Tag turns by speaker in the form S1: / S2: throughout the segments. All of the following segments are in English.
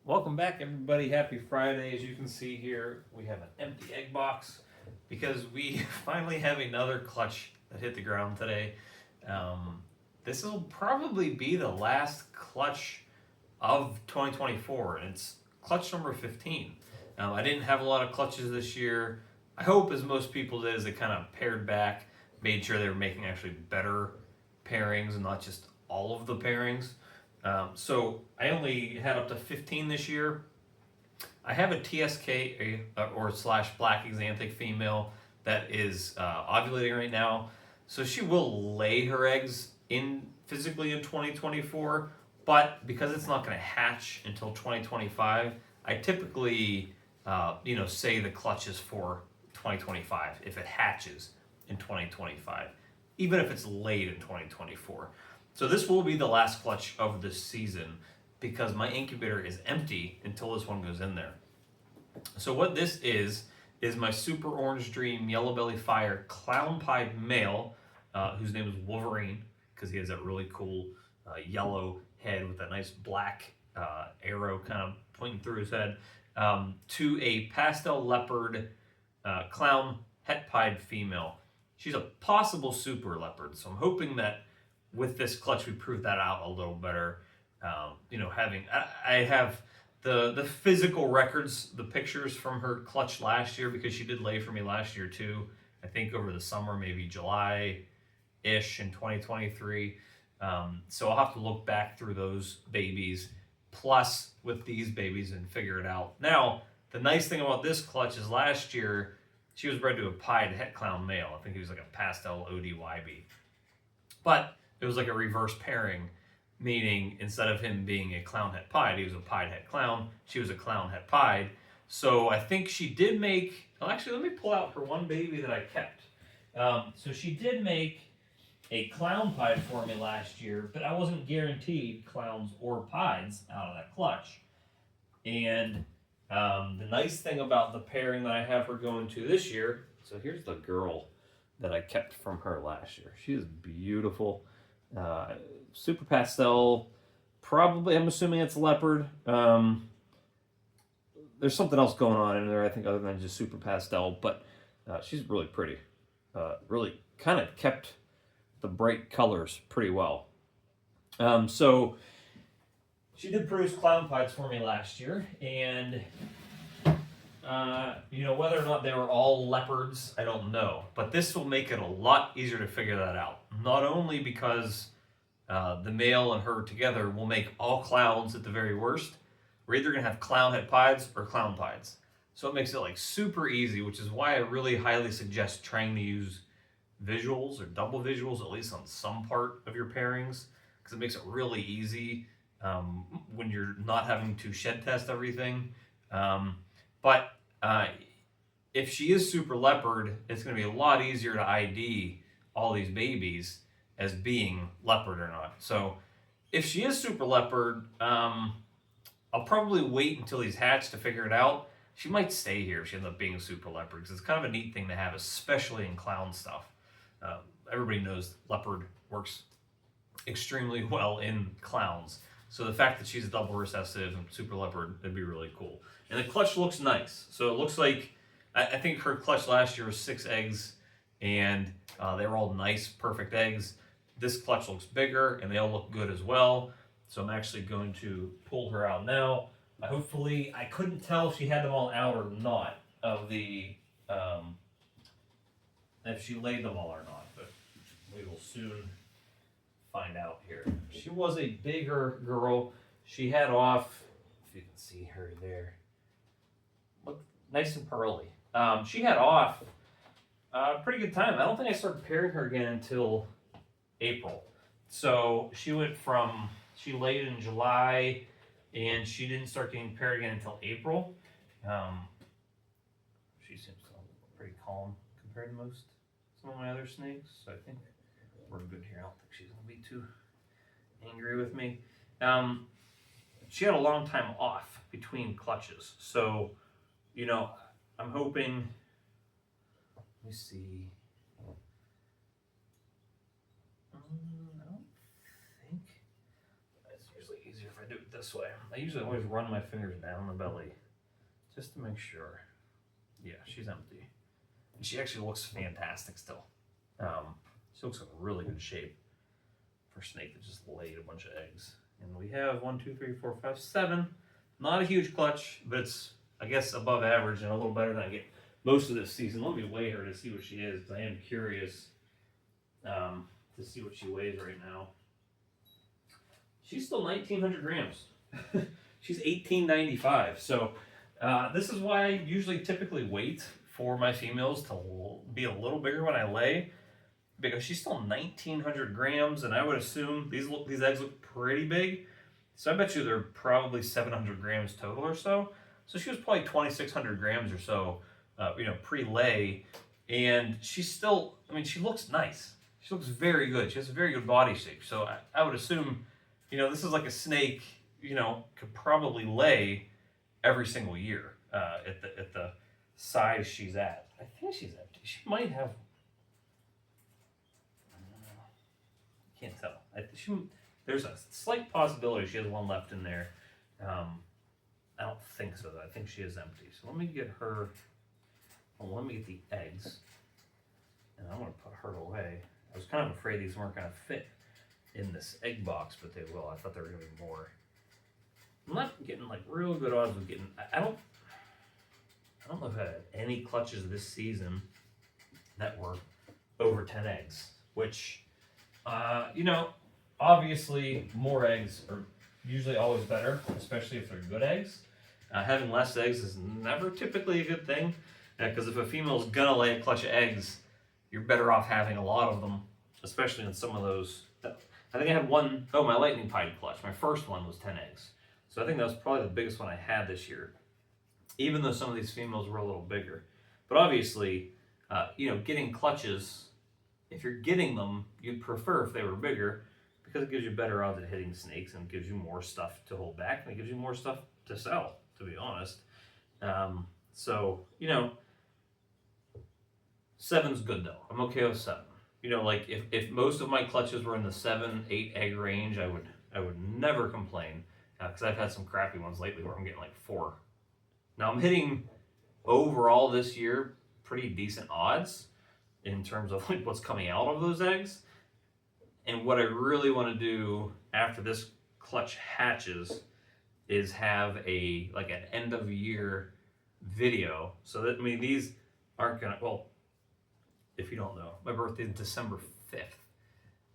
S1: Welcome back, everybody. Happy Friday. As you can see here, we have an empty egg box because we finally have another clutch that hit the ground today. This will probably be the last clutch of 2024, and it's clutch number 15. I didn't have a lot of clutches this year. I hope, as most people did, is they kind of pared back, made sure they were making actually better pairings and not just all of the pairings. So I only had up to 15 this year. I have a TSK or slash black exanthic female that is ovulating right now. So she will lay her eggs in physically in 2024, but because it's not going to hatch until 2025, I typically say the clutch is for 2025 if it hatches in 2025, even if it's laid in 2024. So this will be the last clutch of this season because my incubator is empty until this one goes in there. So what this is my Super Orange Dream Yellow Belly Fire Clown Pied male, whose name is Wolverine because he has that really cool yellow head with that nice black arrow kind of pointing through his head, to a pastel leopard clown het pied female. She's a possible super leopard, so I'm hoping that with this clutch we prove that out a little better. I have the physical records, the pictures from her clutch last year because she did lay for me last year too. I think over the summer, maybe July-ish in 2023. So I'll have to look back through those babies plus with these babies and figure it out. Now, the nice thing about this clutch is last year she was bred to a pied het clown male. I think he was like a pastel ODYB. But it was like a reverse pairing, meaning instead of him being a clown het pied, he was a pied het clown. She was a clown het pied. So I think she did make, well, actually, let me pull out her one baby that I kept. So she did make a clown pied for me last year, but I wasn't guaranteed clowns or pieds out of that clutch. And the nice thing about the pairing that I have her going to this year, so here's the girl that I kept from her last year. She is beautiful. Super pastel, probably, I'm assuming it's leopard. There's something else going on in there, I think, other than just super pastel, but she's really pretty. Really kind of kept the bright colors pretty well. So she did produce clown pieds for me last year, and whether or not they were all leopards, I don't know. But this will make it a lot easier to figure that out. Not only because the male and her together will make all clowns at the very worst. We're either going to have clown het pieds or clown pieds. So it makes it like super easy, which is why I really highly suggest trying to use visuals or double visuals, at least on some part of your pairings, because it makes it really easy when you're not having to shed test everything. But if she is super leopard, it's going to be a lot easier to ID all these babies as being leopard or not. So if she is super leopard, I'll probably wait until he's hatched to figure it out. She might stay here if she ends up being a super leopard, because it's kind of a neat thing to have, especially in clown stuff. Everybody knows leopard works extremely well in clowns. So the fact that she's a double recessive and super leopard, that'd be really cool. And the clutch looks nice. So it looks like, I think her clutch last year was 6 eggs, and they were all nice, perfect eggs. This clutch looks bigger, and they all look good as well. So I'm actually going to pull her out now. Hopefully, I couldn't tell if she had them all out or not, of the, if she laid them all or not, but we will soon find out here. She was a bigger girl. She had off, if you can see her there, look nice and pearly. She had off a pretty good time. I don't think I started pairing her again until April. So she went from, she laid in July, and she didn't start getting paired again until April. She seems pretty calm compared to some of my other snakes, so I think we're good here. I don't think she's going to be too angry with me. She had a long time off between clutches, so, I'm hoping, let me see. I don't think, it's usually easier if I do it it this way. I usually always run my fingers down the belly just to make sure. Yeah, she's empty. And she actually looks fantastic still. She looks in really good shape for a snake that just laid a bunch of eggs. And we have 1, 2, 3, 4, 5, 7. Not a huge clutch, but it's, I guess, above average and a little better than I get most of this season. Let me weigh her to see what she is, because I am curious to see what she weighs right now. She's still 1,900 grams. She's 1,895. So this is why I usually typically wait for my females to be a little bigger when I lay, because she's still 1,900 grams, and I would assume these eggs look pretty big. So I bet you they're probably 700 grams total or so. So she was probably 2,600 grams or so, pre-lay, and she's still, I mean, she looks nice. She looks very good. She has a very good body shape. So I would assume, this is like a snake, could probably lay every single year at the size she's at. I think she's empty. She might have. I can't tell. There's a slight possibility she has one left in there. I don't think so, though. I think she is empty. So let me get her. Well, let me get the eggs, and I'm going to put her away. I was kind of afraid these weren't going to fit in this egg box, but they will. I thought there were going to be more. I'm not getting like real good odds of getting. I don't know if I had any clutches this season that were over 10 eggs, which, obviously more eggs are usually always better, especially if they're good eggs. Having less eggs is never typically a good thing, because if a female's gonna lay a clutch of eggs, you're better off having a lot of them, especially in some of those. I think I had my lightning pied clutch. My first one was 10 eggs. So I think that was probably the biggest one I had this year, even though some of these females were a little bigger. But obviously, getting clutches, if you're getting them, you'd prefer if they were bigger, because it gives you better odds at hitting snakes, and it gives you more stuff to hold back, and it gives you more stuff to sell, to be honest. So, 7's good though. I'm okay with 7. Like if most of my clutches were in the 7, 8 egg range, I would never complain, because I've had some crappy ones lately where I'm getting like 4. Now I'm hitting overall this year pretty decent odds in terms of like what's coming out of those eggs. And what I really want to do after this clutch hatches is have an end of year video. So that, these aren't gonna, if you don't know, my birthday is December 5th.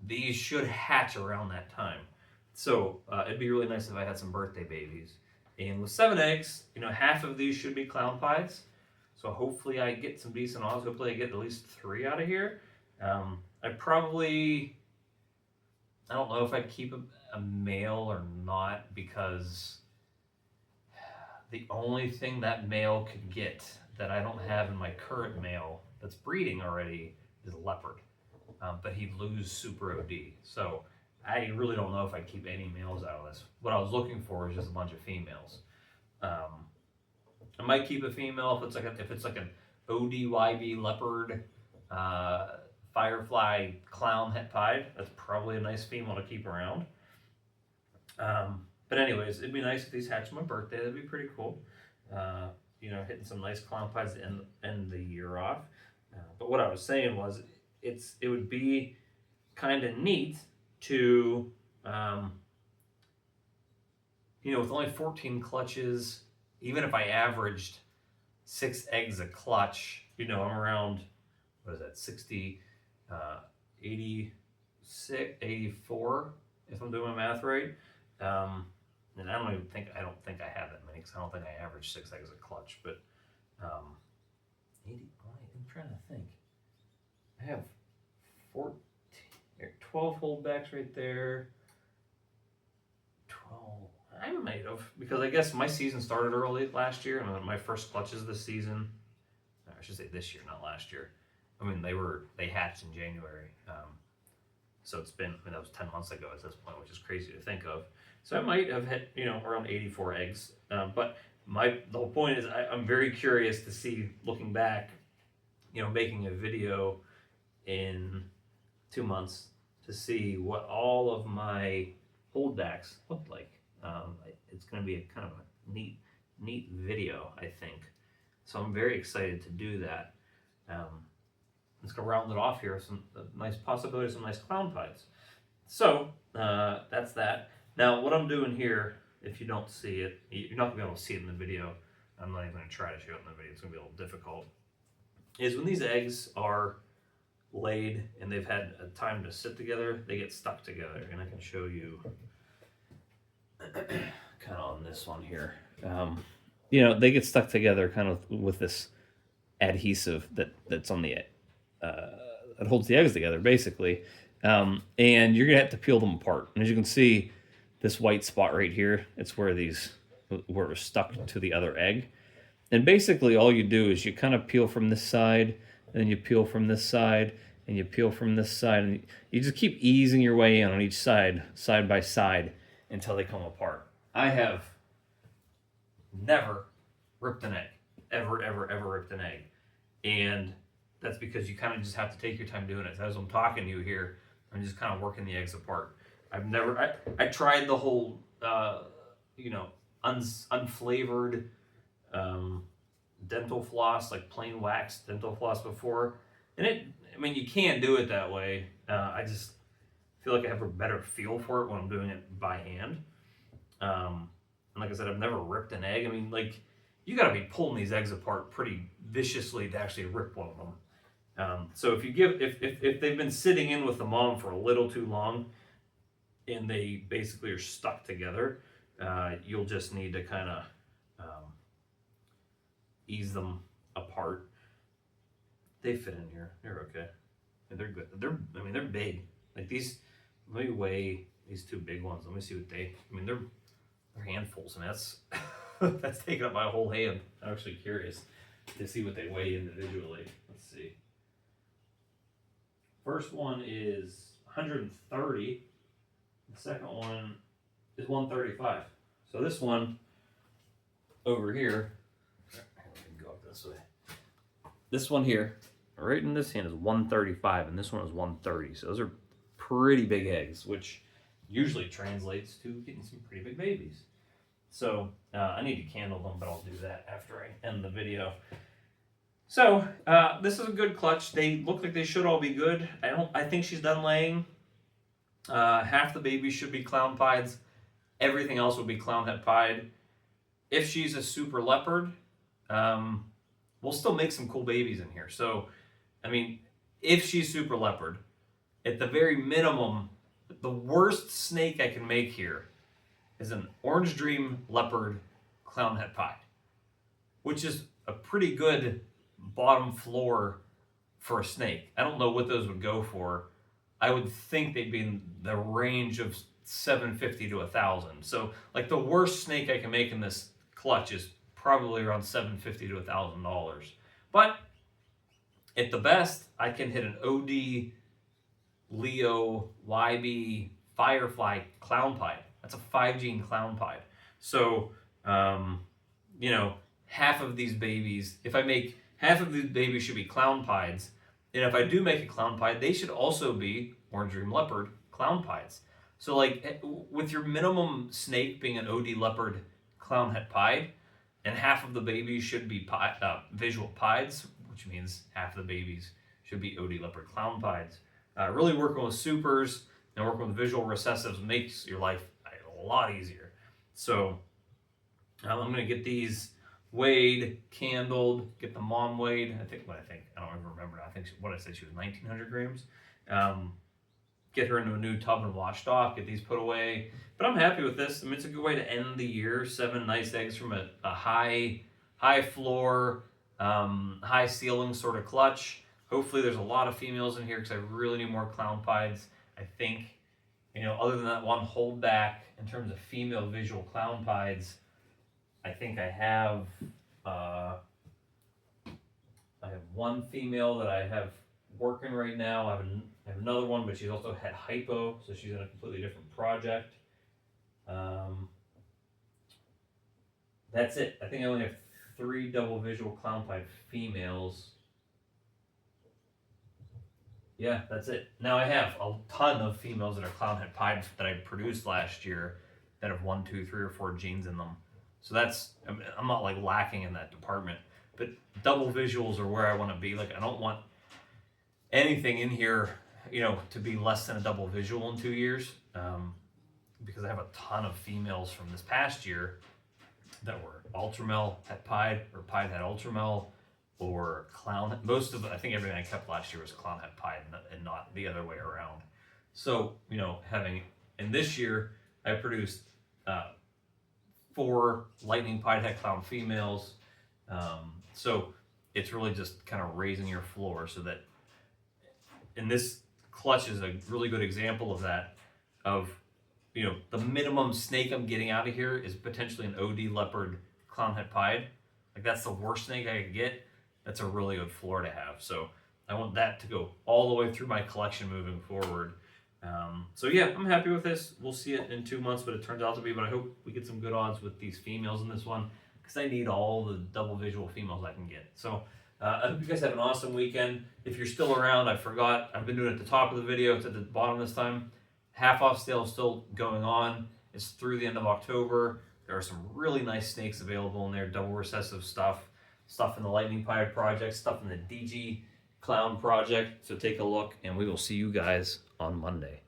S1: These should hatch around that time. So it'd be really nice if I had some birthday babies. And with 7 eggs, half of these should be clown pies. So hopefully I get some decent odds. Hopefully I get at least 3 out of here. I don't know if I'd keep a male or not, because the only thing that male could get that I don't have in my current male that's breeding already is leopard. But he'd lose super OD. So I really don't know if I'd keep any males out of this. What I was looking for is just a bunch of females. I might keep a female if it's like an ODYB leopard, firefly, clown, het pied. That's probably a nice female to keep around. But anyways, it'd be nice if these hatch my birthday. That'd be pretty cool. Hitting some nice clown pies to end the year off. But what I was saying was, it would be kind of neat to, with only 14 clutches, even if I averaged 6 eggs a clutch, I'm around, 60, 86, 84, if I'm doing my math right. And I don't think I have that many, because I don't think I average 6 eggs a clutch, but 80, I'm trying to think. I have 12 holdbacks right there. 12. I might have, because I guess my season started early last year, and my first clutches this season, I should say this year, not last year. They hatched in January. So it's been, that was 10 months ago at this point, which is crazy to think of. So I might have hit, around 84 eggs. But the whole point is I'm very curious to see, looking back, making a video in 2 months to see what all of my holdbacks looked like. It's going to be a kind of a neat video, I think. So I'm very excited to do that. Let's go round it off here. Some nice possibilities, some nice clown pies. So that's that. Now what I'm doing here, if you don't see it, you're not gonna be able to see it in the video. I'm not even gonna try to show it in the video. It's gonna be a little difficult. Is when these eggs are laid and they've had a time to sit together, they get stuck together. And I can show you kind of on this one here. They get stuck together kind of with this adhesive that's on the that holds the eggs together, basically. And you're gonna have to peel them apart. And as you can see, this white spot right here, it's where we're stuck to the other egg. And basically all you do is you kind of peel from this side, and then you peel from this side, and you peel from this side, and you just keep easing your way in on each side by side, until they come apart. I have never ripped an egg. Ever ripped an egg. And that's because you kind of just have to take your time doing it. So as I'm talking to you here, I'm just kind of working the eggs apart. I tried the whole, unflavored dental floss, like plain wax dental floss before. And you can do it that way. I just feel like I have a better feel for it when I'm doing it by hand. And like I said, I've never ripped an egg. You got to be pulling these eggs apart pretty viciously to actually rip one of them. So if they've been sitting in with the mom for a little too long, and they basically are stuck together, you'll just need to kind of ease them apart. They fit in here. They're okay. And they're good. They're big. Like these. Let me weigh these two big ones. Let me see what they're handfuls, and that's taking up my whole hand. I'm actually curious to see what they weigh individually. Let's see. First one is 130. The second one is 135. So this one over here, go up this way. This one here, right in this hand, is 135, and this one is 130. So those are pretty big eggs, which usually translates to getting some pretty big babies. So I need to candle them, but I'll do that after I end the video. So this is a good clutch. They look like they should all be good. I think she's done laying. Half the babies should be clown pieds. Everything else will be clown head pied. If she's a super leopard, we'll still make some cool babies in here. So, if she's super leopard, at the very minimum, the worst snake I can make here is an Orange Dream Leopard Clown Head Pie, which is a pretty good bottom floor for a snake. I don't know what those would go for. I would think they'd be in the range of $750 to $1,000. So, like, the worst snake I can make in this clutch is probably around $750 to $1,000. But at the best, I can hit an OD, Leo, YB, Firefly clown pied. That's a 5-gene clown pied. So, half of these babies, if I make half of these babies should be clown pieds. And if I do make a clown pied, they should also be Orange Dream Leopard clown pieds. So, like, with your minimum snake being an OD Leopard clown head pied, and half of the babies should be visual pieds, which means half of the babies should be OD Leopard clown pieds. Really working with supers and working with visual recessives makes your life a lot easier. So I'm going to get these weighed, candled, get the mom weighed. I don't even remember. I think what I said, she was 1,900 grams. Get her into a new tub and washed off, get these put away. But I'm happy with this. It's a good way to end the year. 7 nice eggs from a high floor, high ceiling sort of clutch. Hopefully there's a lot of females in here because I really need more clown pieds. I think, other than that one holdback in terms of female visual clown pieds, I think I have one female that I have working right now. I have another one, but she's also had hypo, so she's in a completely different project. That's it. I think I only have 3 double visual clown pied females. Yeah, that's it. Now I have a ton of females that are clown head pied that I produced last year that have 1, 2, 3, or 4 genes in them. So I'm not like lacking in that department, but double visuals are where I want to be. Like I don't want anything in here, to be less than a double visual in 2 years, because I have a ton of females from this past year that were ultramel het pied or pied het ultramel or clown. I think everything I kept last year was clown het pied and not the other way around. So, and this year I produced 4 lightning pied het clown females. So it's really just kind of raising your floor so that, and this clutch is a really good example of that, the minimum snake I'm getting out of here is potentially an OD leopard clown het pied. Like that's the worst snake I could get. That's a really good floor to have. So I want that to go all the way through my collection moving forward. So yeah, I'm happy with this. We'll see it in 2 months, but it turns out to be, but I hope we get some good odds with these females in this one, because I need all the double visual females I can get. So I hope you guys have an awesome weekend. If you're still around, I forgot, I've been doing it at the top of the video, it's at the bottom this time. Half off sale is still going on. It's through the end of October. There are some really nice snakes available in there, double recessive stuff in the Lightning Pied project, stuff in the DG Clown project. So take a look, and we will see you guys on Monday.